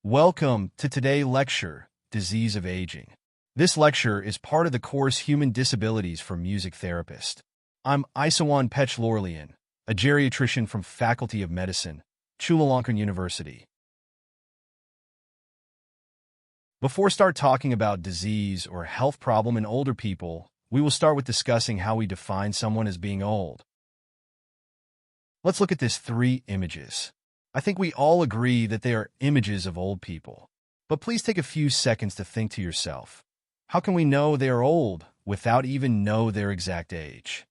Welcome to today's lecture, Disease of Aging. This lecture is part of the course Human Disabilities for Music Therapists. I'm Isawan Pechlorlian, a geriatrician from Faculty of Medicine, Chulalongkorn University. Before start talking about disease or health problem in older people, we will start with discussing how we define someone as being old. Let's look at these three images. I think we all agree that they are images of old people. But please take a few seconds to think to yourself, how can we know they are old without even know their exact age?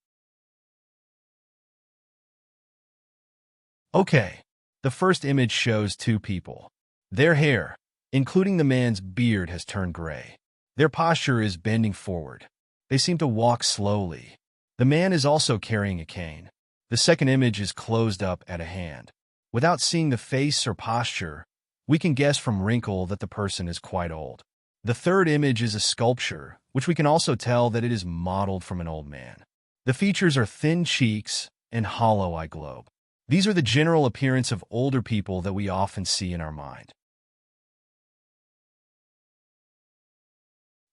Okay, the first image shows two people. Their hair, including the man's beard, has turned gray. Their posture is bending forward. They seem to walk slowly. The man is also carrying a cane. The second image is closed up at a hand. Without seeing the face or posture, we can guess from wrinkle that the person is quite old. The third image is a sculpture, which we can also tell that it is modeled from an old man. The features are thin cheeks and hollow eye globe. These are the general appearance of older people that we often see in our mind.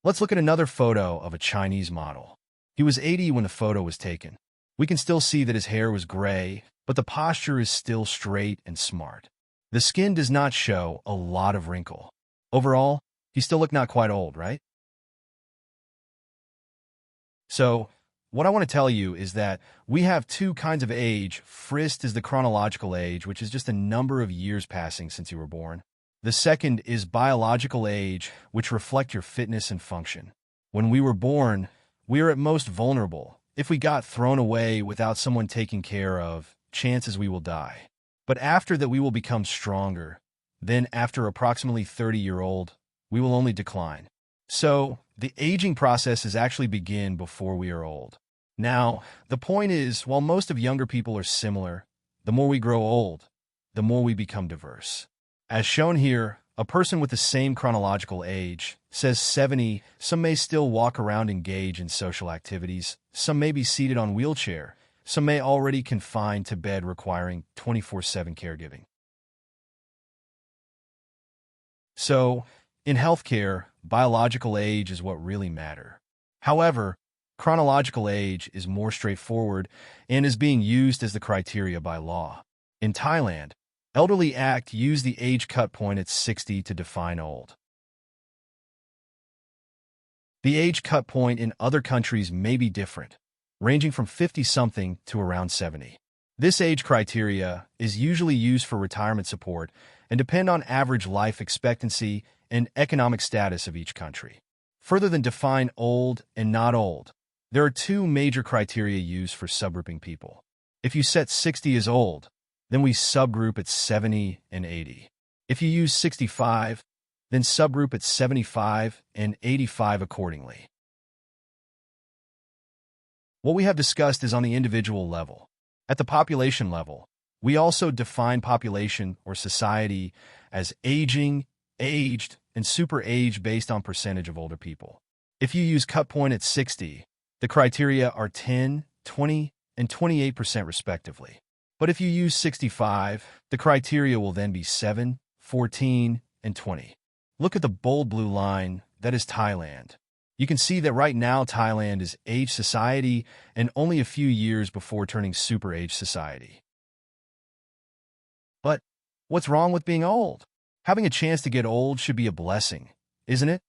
Let's look at another photo of a Chinese model. He was 80 when the photo was taken. We can still see that his hair was gray, but the posture is still straight and smart. The skin does not show a lot of wrinkle. Overall, he still looked not quite old, right? So, what I want to tell you is that we have two kinds of age. First is the chronological age, which is just a number of years passing since you were born. The second is biological age, which reflect your fitness and function. When we were born, we are at most vulnerable. If we got thrown away without someone taking care of, chances we will die. But after that we will become stronger. Then after approximately 30-year-old, we will only decline. So, the aging process is actually begin before we are old. Now, the point is, while most of younger people are similar, the more we grow old, the more we become diverse. As shown here, a person with the same chronological age, says 70, some may still walk around engage in social activities, some may be seated on wheelchair, some may already confined to bed requiring 24/7 caregiving. So, in healthcare, biological age is what really matters. However, chronological age is more straightforward and is being used as the criteria by law. In Thailand, Elderly Act used the age cut point at 60 to define old. The age cut point in other countries may be different, ranging from 50-something to around 70. This age criteria is usually used for retirement support and depend on average life expectancy and economic status of each country. Further than define old and not old, there are two major criteria used for subgrouping people. If you set 60 as old, then we subgroup at 70 and 80. If you use 65, then subgroup at 75 and 85 accordingly. What we have discussed is on the individual level. At the population level, we also define population or society as aging, aged, and super-aged based on percentage of older people. If you use cut point at 60, the criteria are 10, 20, and 28% respectively. But if you use 65, the criteria will then be 7, 14, and 20. Look at the bold blue line, that is Thailand. You can see that right now Thailand is aged society and only a few years before turning super aged society. But what's wrong with being old? Having a chance to get old should be a blessing, isn't it?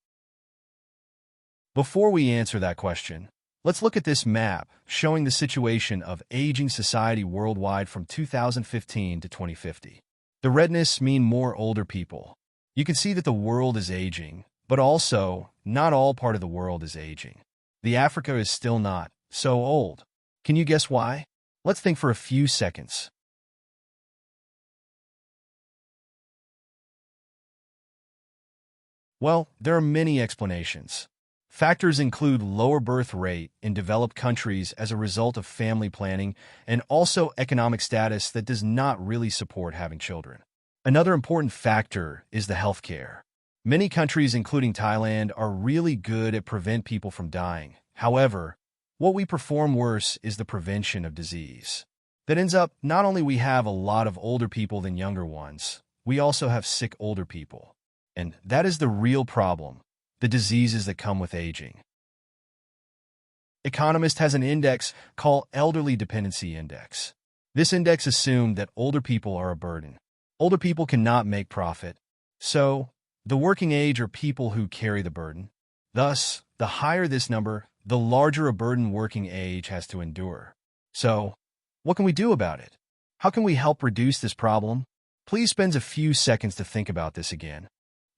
Before we answer that question, let's look at this map showing the situation of aging society worldwide from 2015 to 2050. The redness mean more older people. You can see that the world is aging, but also, not all part of the world is aging. The Africa is still not so old. Can you guess why? Let's think for a few seconds. Well, there are many explanations. Factors include lower birth rate in developed countries as a result of family planning and also economic status that does not really support having children. Another important factor is the healthcare. Many countries, including Thailand, are really good at prevent people from dying. However, what we perform worse is the prevention of disease. That ends up not only we have a lot of older people than younger ones, we also have sick older people. And that is the real problem, the diseases that come with aging. Economist has an index called Elderly Dependency Index. This index assumed that older people are a burden. Older people cannot make profit, so the working age are people who carry the burden. Thus, the higher this number, the larger a burden working age has to endure. So, what can we do about it? How can we help reduce this problem? Please spend a few seconds to think about this again.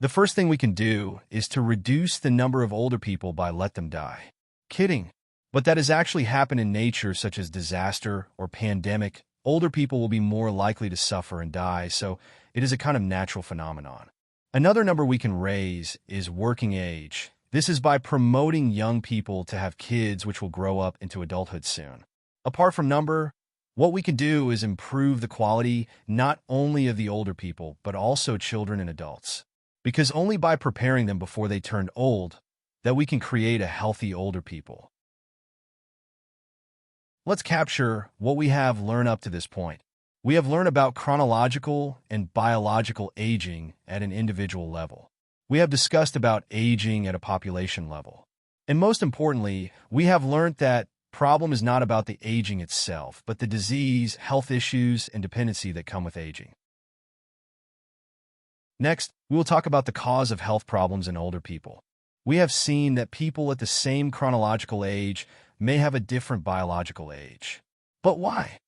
The first thing we can do is to reduce the number of older people by let them die. Kidding. But that has actually happened in nature, such as disaster or pandemic. Older people will be more likely to suffer and die, so it is a kind of natural phenomenon. Another number we can raise is working age. This is by promoting young people to have kids which will grow up into adulthood soon. Apart from number, what we can do is improve the quality not only of the older people, but also children and adults. Because only by preparing them before they turn old that we can create a healthy older people. Let's capture what we have learned up to this point. We have learned about chronological and biological aging at an individual level. We have discussed about aging at a population level. And most importantly, we have learned that problem is not about the aging itself, but the disease, health issues, and dependency that come with aging. Next, we will talk about the cause of health problems in older people. We have seen that people at the same chronological age may have a different biological age. But why?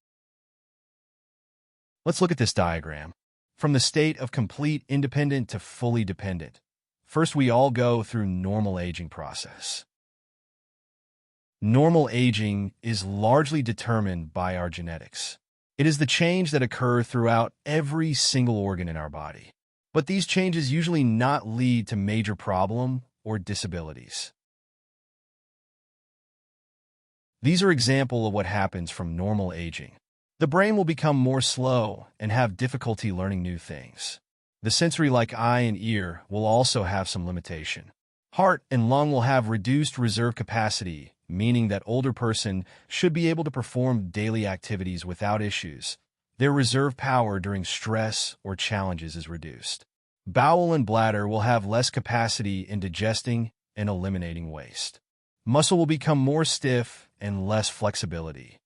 Let's look at this diagram. From the state of complete independent to fully dependent. First, we all go through normal aging process. Normal aging is largely determined by our genetics. It is the change that occur throughout every single organ in our body. But these changes usually not lead to major problem or disabilities. These are examples of what happens from normal aging. The brain will become more slow and have difficulty learning new things. The sensory like eye and ear will also have some limitation. Heart and lung will have reduced reserve capacity, meaning that older person should be able to perform daily activities without issues. Their reserve power during stress or challenges is reduced. Bowel and bladder will have less capacity in digesting and eliminating waste. Muscle will become more stiff and less flexibility.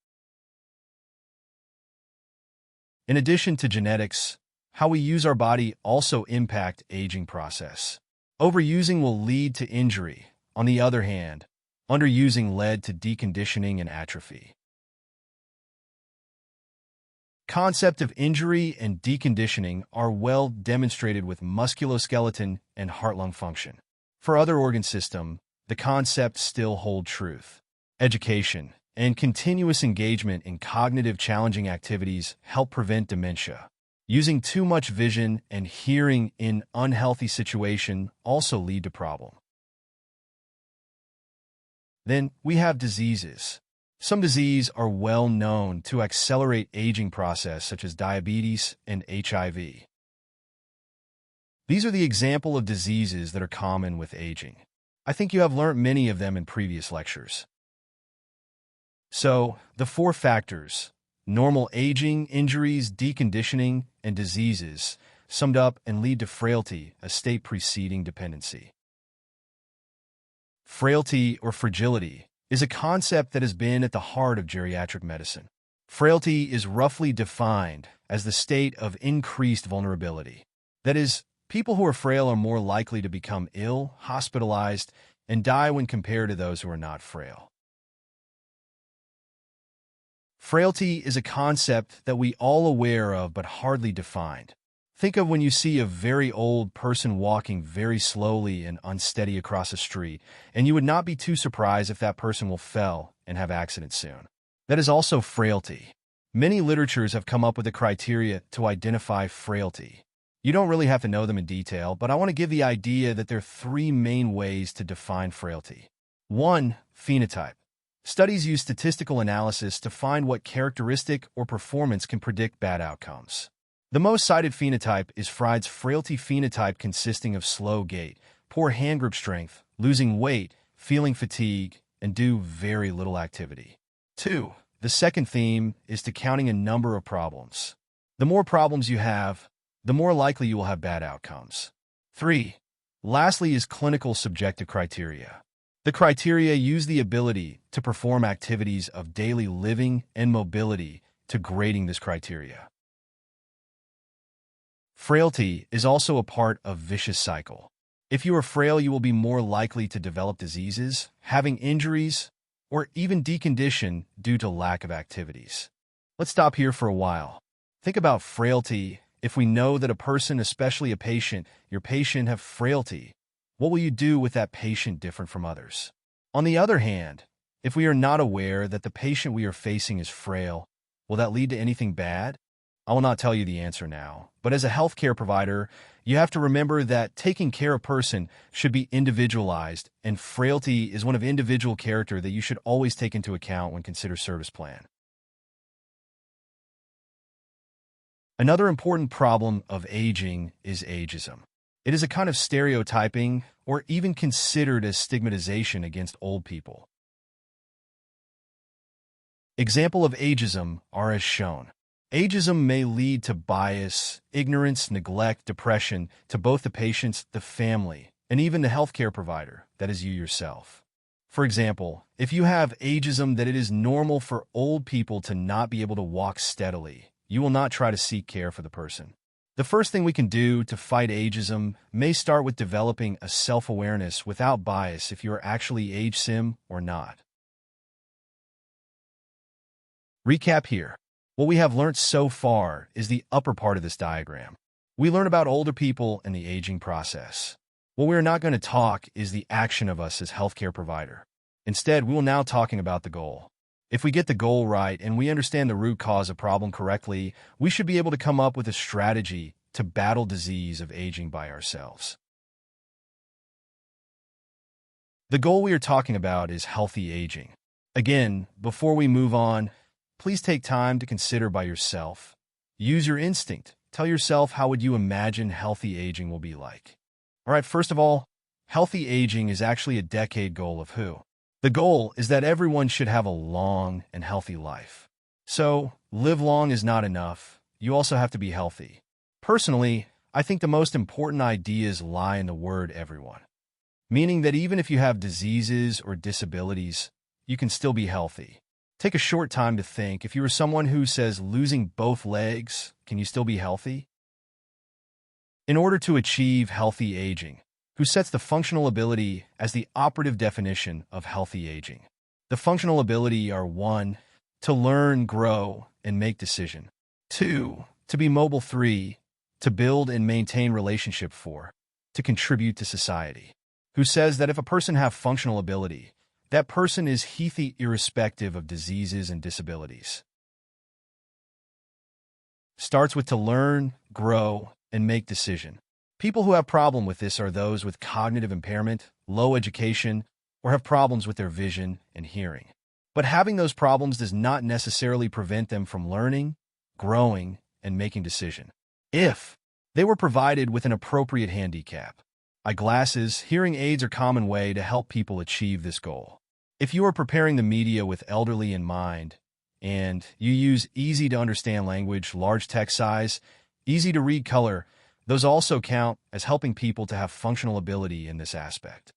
In addition to genetics, how we use our body also impact aging process. Overusing will lead to injury. On the other hand, underusing led to deconditioning and atrophy. Concept of injury and deconditioning are well demonstrated with musculoskeleton and heart-lung function. For other organ system, the concepts still hold truth. Education and continuous engagement in cognitive challenging activities help prevent dementia. Using too much vision and hearing in unhealthy situation also lead to problem. Then we have diseases. Some diseases are well known to accelerate aging process, such as diabetes and HIV. These are the example of diseases that are common with aging. I think you have learned many of them in previous lectures. So, the 4 factors, normal aging, injuries, deconditioning, and diseases, summed up and lead to frailty, a state preceding dependency. Frailty or fragility is a concept that has been at the heart of geriatric medicine. Frailty is roughly defined as the state of increased vulnerability. That is, people who are frail are more likely to become ill, hospitalized, and die when compared to those who are not frail. Frailty is a concept that we all aware of but hardly defined. Think of when you see a very old person walking very slowly and unsteady across a street, and you would not be too surprised if that person will fall and have accident soon. That is also frailty. Many literatures have come up with a criteria to identify frailty. You don't really have to know them in detail, but I want to give the idea that there are 3 main ways to define frailty. 1. Phenotype. Studies use statistical analysis to find what characteristic or performance can predict bad outcomes. The most cited phenotype is Fried's frailty phenotype, consisting of slow gait, poor hand grip strength, losing weight, feeling fatigue, and do very little activity. 2. The second theme is to counting a number of problems. The more problems you have, the more likely you will have bad outcomes. 3. Lastly is clinical subjective criteria. The criteria use the ability to perform activities of daily living and mobility to grading this criteria. Frailty is also a part of vicious cycle. If you are frail, you will be more likely to develop diseases, having injuries, or even decondition due to lack of activities. Let's stop here for a while. Think about frailty. If we know that a person, especially a patient, your patient have frailty, what will you do with that patient different from others? On the other hand, if we are not aware that the patient we are facing is frail, will that lead to anything bad? I will not tell you the answer now, but as a healthcare provider, you have to remember that taking care of a person should be individualized, and frailty is one of individual character that you should always take into account when consider service plan. Another important problem of aging is ageism. It is a kind of stereotyping or even considered as stigmatization against old people. Example of ageism are as shown. Ageism may lead to bias, ignorance, neglect, depression to both the patients, the family, and even the healthcare provider, that is you yourself. For example, if you have ageism that it is normal for old people to not be able to walk steadily, you will not try to seek care for the person. The first thing we can do to fight ageism may start with developing a self-awareness without bias if you are actually age-sim or not. Recap here. What we have learned so far is the upper part of this diagram. We learn about older people and the aging process. What we are not going to talk is the action of us as healthcare provider. Instead, we will now talking about the goal. If we get the goal right and we understand the root cause of problem correctly, we should be able to come up with a strategy to battle disease of aging by ourselves. The goal we are talking about is healthy aging. Again, before we move on, please take time to consider by yourself. Use your instinct. Tell yourself how would you imagine healthy aging will be like. All right, first of all, healthy aging is actually a decade goal of WHO. The goal is that everyone should have a long and healthy life. So, live long is not enough. You also have to be healthy. Personally, I think the most important ideas lie in the word everyone. Meaning that even if you have diseases or disabilities, you can still be healthy. Take a short time to think. If you are someone who says losing both legs, can you still be healthy? In order to achieve healthy aging, WHO sets the functional ability as the operative definition of healthy aging. The functional ability are 1. To learn, grow, and make decision. 2. To be mobile. 3. To build and maintain relationship. 4. To contribute to society. WHO says that if a person have functional ability, that person is healthy irrespective of diseases and disabilities. Starts with to learn, grow, and make decision. People who have problem with this are those with cognitive impairment, low education, or have problems with their vision and hearing. But having those problems does not necessarily prevent them from learning, growing, and making decision. If they were provided with an appropriate handicap, eyeglasses, hearing aids are a common way to help people achieve this goal. If you are preparing the media with elderly in mind, and you use easy-to-understand language, large text size, easy-to-read color, those also count as helping people to have functional ability in this aspect.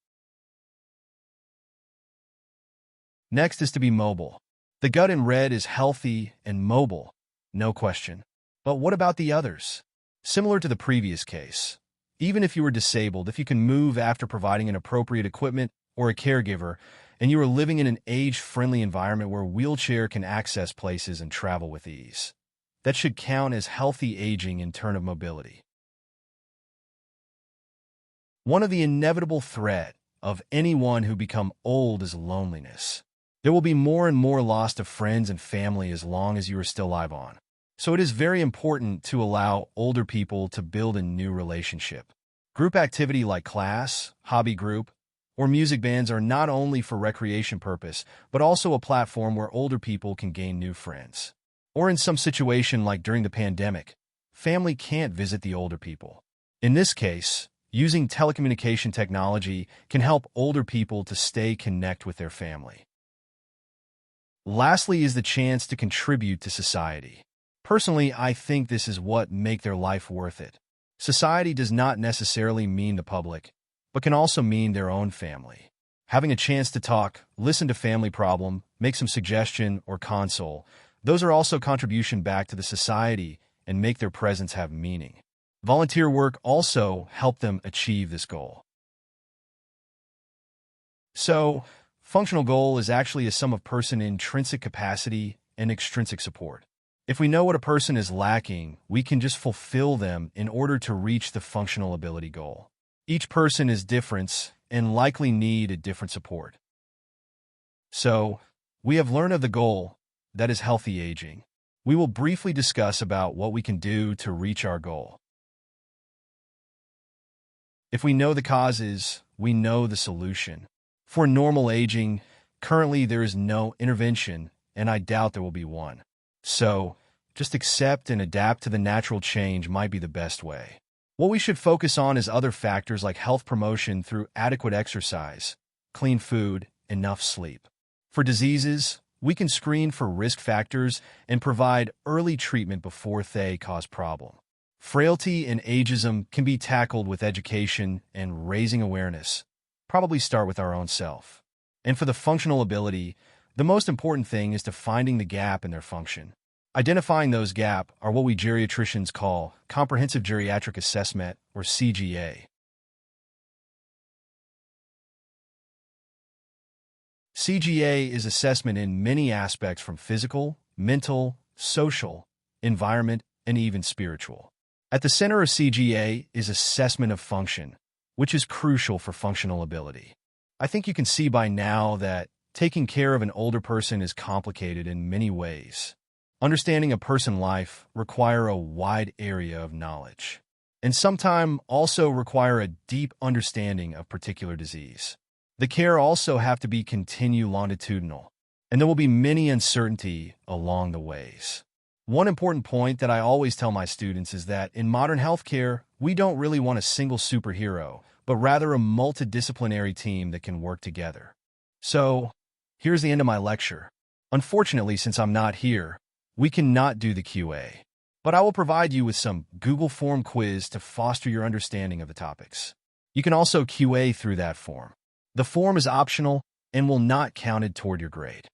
Next is to be mobile. The gut in red is healthy and mobile, no question. But what about the others? Similar to the previous case, even if you were disabled, if you can move after providing an appropriate equipment or a caregiver, and you are living in an age-friendly environment where a wheelchair can access places and travel with ease, that should count as healthy aging in terms of mobility. One of the inevitable threat of anyone who become old is loneliness. There will be more and more loss of friends and family as long as you are still alive on. So it is very important to allow older people to build a new relationship. Group activity like class, hobby group, or music bands are not only for recreation purpose, but also a platform where older people can gain new friends. Or in some situation like during the pandemic, family can't visit the older people. In this case, using telecommunication technology can help older people to stay connected with their family. Lastly is the chance to contribute to society. Personally, I think this is what makes their life worth it. Society does not necessarily mean the public, but can also mean their own family. Having a chance to talk, listen to family problem, make some suggestion or console, those are also contribution back to the society and make their presence have meaning. Volunteer work also help them achieve this goal. So, functional goal is actually a sum of person intrinsic capacity and extrinsic support. If we know what a person is lacking, we can just fulfill them in order to reach the functional ability goal. Each person is different and likely need a different support. So, we have learned of the goal, that is healthy aging. We will briefly discuss about what we can do to reach our goal. If we know the causes, we know the solution. For normal aging, currently there is no intervention, and I doubt there will be one. So, just accept and adapt to the natural change might be the best way. What we should focus on is other factors like health promotion through adequate exercise, clean food, enough sleep. For diseases, we can screen for risk factors and provide early treatment before they cause problem. Frailty and ageism can be tackled with education and raising awareness. Probably start with our own self. And for the functional ability, the most important thing is to finding the gap in their function. Identifying those gaps are what we geriatricians call Comprehensive Geriatric Assessment, or CGA. CGA is assessment in many aspects from physical, mental, social, environment, and even spiritual. At the center of CGA is assessment of function, which is crucial for functional ability. I think you can see by now that taking care of an older person is complicated in many ways. Understanding a person's life require a wide area of knowledge, and sometimes also require a deep understanding of particular disease. The care also have to be continue longitudinal, and there will be many uncertainty along the ways. One important point that I always tell my students is that in modern healthcare, we don't really want a single superhero, but rather a multidisciplinary team that can work together. So, here's the end of my lecture. Unfortunately, since I'm not here, we cannot do the QA, but I will provide you with some Google form quiz to foster your understanding of the topics. You can also QA through that form. The form is optional and will not count toward your grade.